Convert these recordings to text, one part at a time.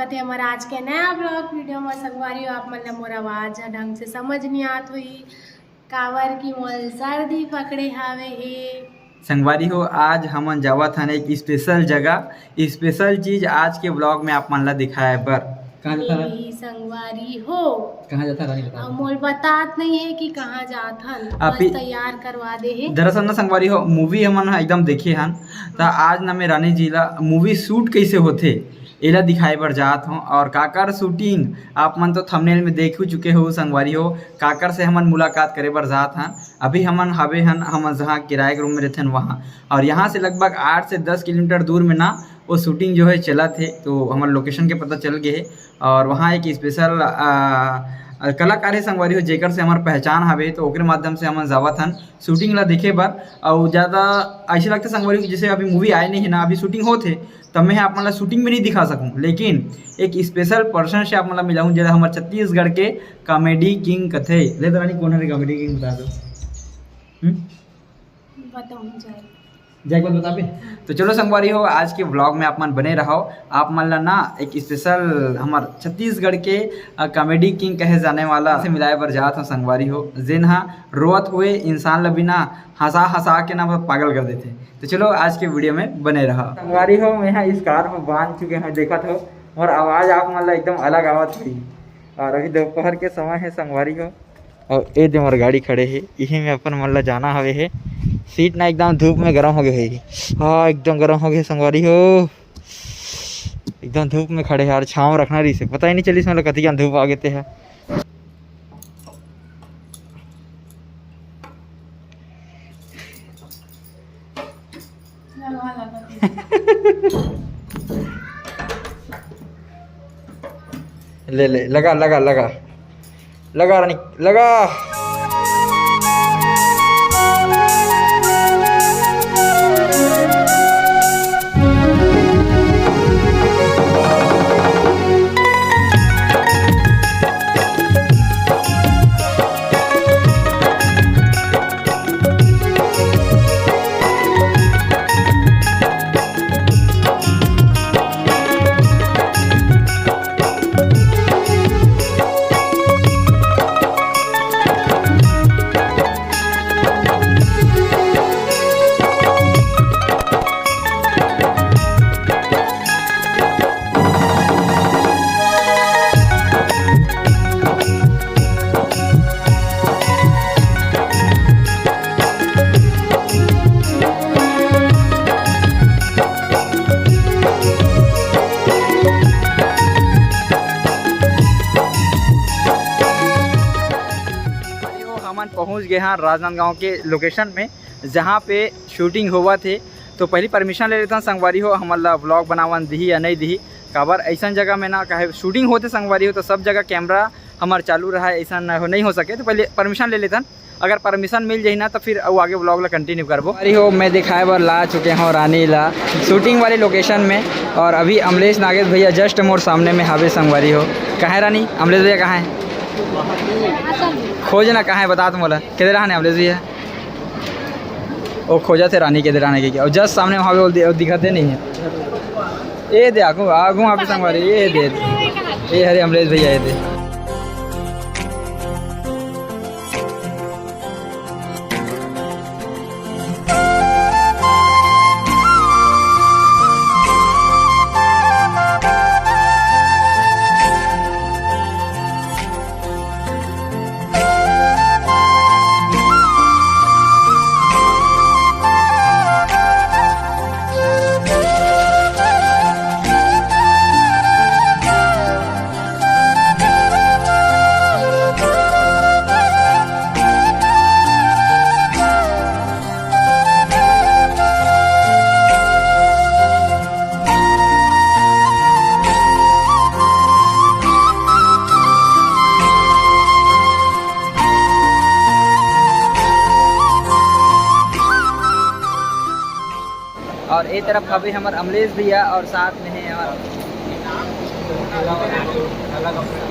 स्वागत है हमारा आज के नया ब्लॉग वीडियो में। संगवारी हो आप मतलब मोर आवाज ढंग से समझ नहीं आत हुई कावर की मोल सर्दी पकड़े हावे हे। संगवारी हो आज हमन जावत हन एक स्पेशल जगह, स्पेशल चीज आज के ब्लॉग में आप मन ला दिखाए बर। कहाँ जाता है संगवारी हो? कहाँ जाता रानी बता। मोल बात नहीं है कि कहाँ जात हन, बस तैयार करवा दे है। दरअसल ना संगवारी हो मूवी हमन एकदम देखे हन ता आज ना मैं रानी जी ला मूवी शूट कैसे होथे एला दिखाए बर जात हूँ। और काकर शूटिंग आप मन तो थंबनेल में देख ही चुके हो संगवारी हो। काकर से हमन मुलाकात करे बर जात हन। अभी हमन हवे हन हमन जहाँ किराए के रूम में रहते हैं वहाँ, और यहाँ से लगभग 8 से 10 किलोमीटर दूर में ना वो शूटिंग जो है चला थे। तो हमारे लोकेशन के पता चल गए है और वहाँ एक स्पेशल कलाकार है संगवारी हो जेकर से हमार पहचान हवे। तो ओकरे माध्यम से हमन जावत हन शूटिंग ला देखे बर। और ज़्यादा ऐसे लगता संगवारी हो जैसे अभी मूवी आए नहीं है ना, अभी शूटिंग होते तब मैं आप मतलब शूटिंग में नहीं दिखा सकूं, लेकिन एक स्पेशल पर्सन से आप मतलब मिलाऊं जरा हमारे छत्तीसगढ़ के कॉमेडी किंग कथे ले तो रानी कौन है कॉमेडी किंग बता दो। बताऊं जय बात बता। तो चलो संगवारी हो आज के ब्लॉग में आप मन बने रहो। आप मन ला ना एक स्पेशल हमार छत्तीसगढ़ के कॉमेडी किंग कहे जाने वाला से मिलाए बर जात हो संगवारी हो, जेन हा रोवत हुए इंसान ला बिना हंसा हंसा के ना पागल कर देते। तो चलो आज के वीडियो में बने रहो संगवारी हो। मैं यहाँ इस कार में बांध चुके हैं, देखा था और आवाज़ आप मन ला एकदम अलग आवत हुई। और अभी दोपहर के समय है संगवारी हो और ये जो हमारे गाड़ी खड़े है यही में अपन मन ला जाना हवे है। सीट ना एकदम धूप में गर्म हो गए है। हाँ एकदम गर्म हो गए संगवारी हो, एकदम धूप में खड़े यार। छाँव रखना रही से पता ही नहीं चली इसमें कथी क्या धूप आ गए है। ले ले लगा लगा लगा लगा रानी लगा। पहुंच गए हैं राजनांदगांव के लोकेशन में जहां पे शूटिंग हुआ थे। तो पहली परमिशन ले लेता संगवारी हो हमारा ब्लॉग बनावन दी या नहीं दी। काबर ऐसा जगह में ना कहे शूटिंग होते संगवारी हो तो सब जगह कैमरा हमार चालू रहा है, ऐसा नहीं हो सके। तो पहले परमिशन ले लेता, अगर परमिशन मिल जाए ना तो फिर वो आगे ब्लॉग ला कंटिन्यू करबो। अरे हो मैं दिखाए बार ला चुके हैं रानी ला शूटिंग वाले लोकेशन में। और अभी अमलेश नागेश भैया जस्ट मोर सामने में हावे संगवारी हो। कहाँ है रानी? अमलेश भैया कहाँ है? खोजना कहाँ है बता तुम बोला किधर रहने अमलेश भैया? वो खोजा थे रानी किधर रहने के और जस्ट सामने वहाँ पे दिखाते नहीं है। ये दे आगू आगू आप संगवारी ये दे ये हरे अमलेश भैया ये दे। और एक तरफ अभी हमारे अमलेश भैया और साथ में है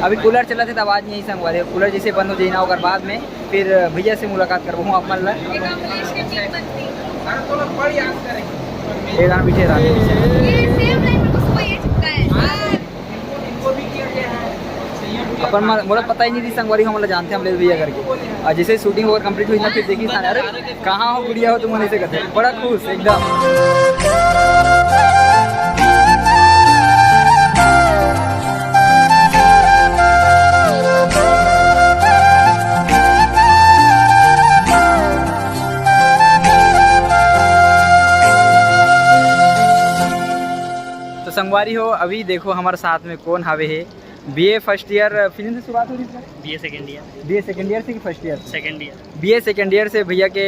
अभी कूलर चला थे तो आवाज़ नहीं संगवारी। कूलर जैसे बंद हो जाए और बाद में फिर भैया से मुलाकात करबो हूँ अपन ला। पीछे अपन मोला पता ही नहीं थी संगवारी हम जानते अमलेश भैया करके। और जैसे शूटिंग ओवर कंप्लीट हुई ना फिर देखी था, अरे कहाँ हो गुड़िया हो तुम ऐसे कहते, बड़ा खुश एकदम। तो संगवारी हो अभी देखो हमारे साथ में कौन हावे है। बीए फर्स्ट ईयर फिल्म से शुरुआत हो रही है, BA second year. BA second year से कि first year? Second year. BA second year से भैया के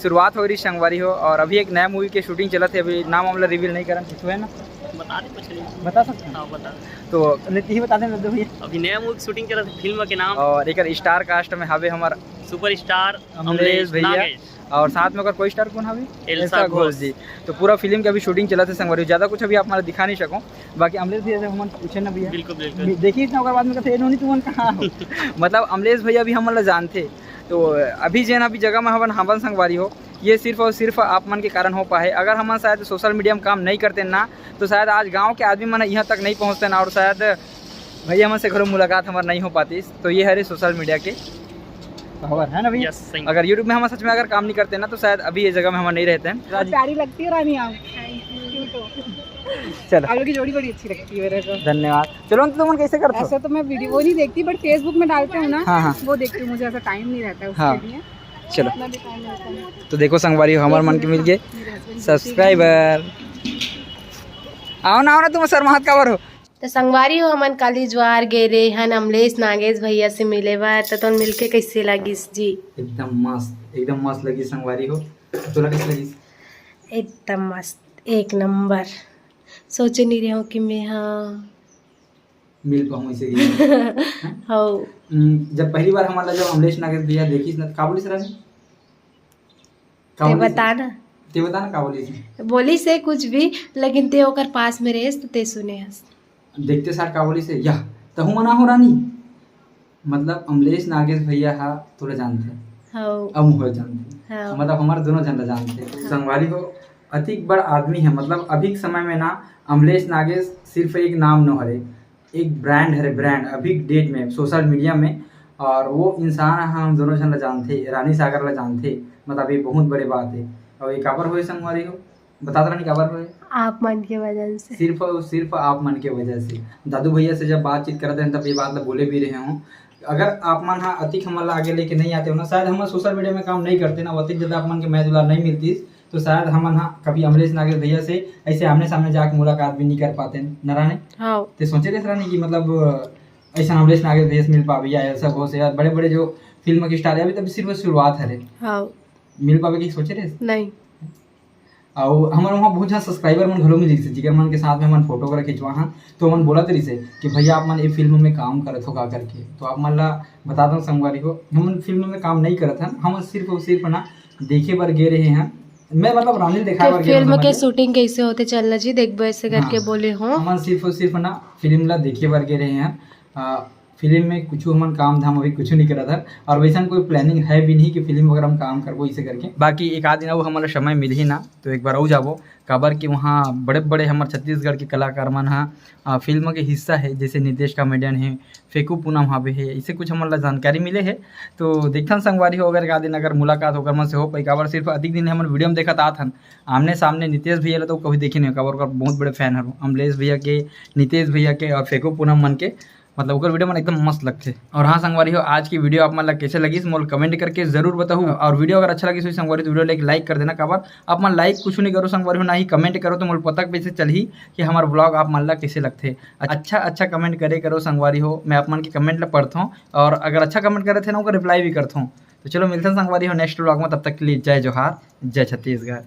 शुरुआत हो रही संगवारी हो। और अभी एक नया मूवी के शूटिंग चला थे, अभी नाम हमला रिवील नहीं करना कुछ है ना, बता दे कुछ नहीं। बता सकते हैं? हाँ बता। तो नहीं बता दें भैया। अभी नया मूवी शूटिंग चला था, फिल्म के नाम और एक स्टार कास्ट में हावे हमारा सुपरस्टार अमलेश भैया, और साथ में अगर कोई स्टार कौन हावे? एल्सा घोष जी। तो पूरा फिल्म की अभी शूटिंग चला था संगवारी, ज़्यादा कुछ अभी आप हमारा दिखा नहीं सकूँ। बाकी अमलेश भैया से हम पूछे ना भैया, बिल्कुल बिल्कुल देखिए ना बाद में कहते इन्होंने तुम कहाँ हो। मतलब अमलेश भैया भी हम जानते। तो अभी जेन अभी जगह में हवन संगवारी हो, ये सिर्फ और सिर्फ आप मन के कारण हो पाए। अगर हम शायद सोशल मीडिया में काम नहीं करते ना तो शायद आज गांव के आदमी मन यहाँ तक नहीं पहुँचते ना, और शायद भैया हमसे घरों मुलाकात हमारा नहीं हो पाती। तो ये है सोशल मीडिया के खबर है ना भैया। अगर यूट्यूब में हम सच में अगर काम नहीं करते ना तो शायद अभी ये जगह में हम नहीं रहते हैं। प्यारी लगती है रानी आप। चलो आप लोग की जोड़ी बड़ी अच्छी लगती है मेरे को। धन्यवाद। चलो तो तुम कैसे करते हो? ऐसा तो मैं वीडियो वो नहीं देखती, बट फेसबुक में डालते हूँ ना, हाँ। वो देखती हूँ। मुझे ऐसा टाइम नहीं रहता है उसके हाँ। लिए। चलो इतना भी टाइम रहता है। तो देखो संगवारी हो हमारे मन के मिल गए मेरे husband सब्सक्राइबर। आओ ना तुम शर्माहत काबर हो? तो संगवारी हो हमन काली ज्वार गे रे हन अमलेश नागेश भैया से मिले बा, तो मिलके कैसे लगिस जी? एकदम मस्त लगी संगवारी हो। तोला कैसे लगी? एकदम मस्त, एक नंबर। सोचे नहीं रहे हो कि मैं हाँ मिल पाऊँ इसे। हो। जब पहली बार हमारा जब अमलेश नागेश भैया देखी ना काबुली से रानी, ते बता ना काबुली से बोली से कुछ भी, लेकिन ते ओकर पास में रहे तो ते सुने हस देखते सार काबुली से या तहु मना हो रानी। मतलब अमलेश नागेश भैया हा तोला जानते हो। अब हो जानते, हाँ। मतलब हमारे दोनों जन जानते। संगवारी को अति बड़ा आदमी है। मतलब अभी के समय में ना अमलेश नागेश सिर्फ एक नाम न हरे, एक ब्रांड है, ब्रांड अभी डेट में सोशल मीडिया में। और वो इंसान हम दोनों जन जानते, रानी सागर ला जानते। मतलब ये बहुत बड़ी बात है। और ये काबर हुए संगवारी को बता दो रानी काबर हुए? आप मन के वजह से, सिर्फ और सिर्फ आप मन के वजह से। दादू भैया से जब बातचीत करते हैं तब ये बात बोले भी रहे हों, अगर आप मन हाँ अतिक हमला आगे लेके नहीं आते हो ना, शायद हम सोशल मीडिया में काम नहीं करते ना, अतिक ज़्यादा आप मन के महत्व नहीं मिलती, तो शायद हम हाँ कभी अमलेश नागेश भैया से ऐसे आमने सामने जाके मुलाकात भी नहीं कर पाते न रानी। हाँ। तो सोचे थे रानी कि मतलब ऐसा अमलेश नागेश भैया से मिल पावे या ऐसा बहुत से बड़े बड़े जो फिल्म के स्टार है, अभी तब सिर्फ शुरुआत है हाँ। मिल पावे की सोचे थे नहीं। और हमारे वहाँ बहुत ज़्यादा सब्सक्राइबर मन घरों में दिख से जिगर मन के साथ में मन फोटो वगैरह खिंचवा हाँ, तो मन बोला तरी से कि भैया आप मन ये फिल्म में काम करत हो का करके। तो आप मन ला बता दो संगवारी को हम फिल्म में काम नहीं करत हैं, हम सिर्फ और सिर्फ ना देखे बर गे रहे हैं। मैं मतलब रानी देखा बर फिल्म के शूटिंग कैसे होते चलना जी देखबो ऐसे करके बोले हो। हम सिर्फ और सिर्फ ना फिल्म ला देखे बर गे रहे हैं। फिल्म में कुछ हमन काम धाम अभी कुछ नहीं करा था, और वैसा कोई प्लानिंग है भी नहीं कि फिल्म वगैरह हम काम करबो इसे करके। बाकी एक आध दिन वो हमारा समय मिल ही ना तो एक बार और जाबो काबर कि वहाँ बड़े बड़े हमारे छत्तीसगढ़ के कलाकार मन हाँ फिल्म के हिस्सा है, जैसे नितेश कॉमेडियन है, फेकू पूनम हावे है, इसे कुछ हमारा जानकारी मिले है। तो देखथन संगवारी हो अगर एक आध दिन अगर मुलाकात होकर मन से हो पाई, काबर सिर्फ अधिक दिन हमारे वीडियो में देखा था आमने सामने नितेश भैया तो कभी देखे नहीं, काबर बहुत बड़े फैन हूँ अमलेश भैया के, नितेश भैया के और फेकू पूनम मन के। मतलब ओकर वीडियो मन एकदम मस्त लगते। और हाँ संगवारी हो आज की वीडियो आप मन कैसे लगी मोल कमेंट करके जरूर बताओ। और वीडियो अगर अच्छा लगी तो संगवारी तो वीडियो लाइक कर देना। काबर आप मन लाइक कुछ नहीं करो संगवारी हो, ना ही कमेंट करो, तो मोल पता कैसे चल ही कि हमारा ब्लॉग आप मन ला कैसे लगते। अच्छा कमेंट करे करो संगवारी हो, मैं आप मन के कमेंट ला पढ़ता हूँ, और अगर अच्छा कमेंट करे थे ना उनका रिप्लाई भी करता हूँ। तो चलो मिलते हैं संगवारी हो नेक्स्ट ब्लॉग में, तब तक के लिए जय जोहार, जय छत्तीसगढ़।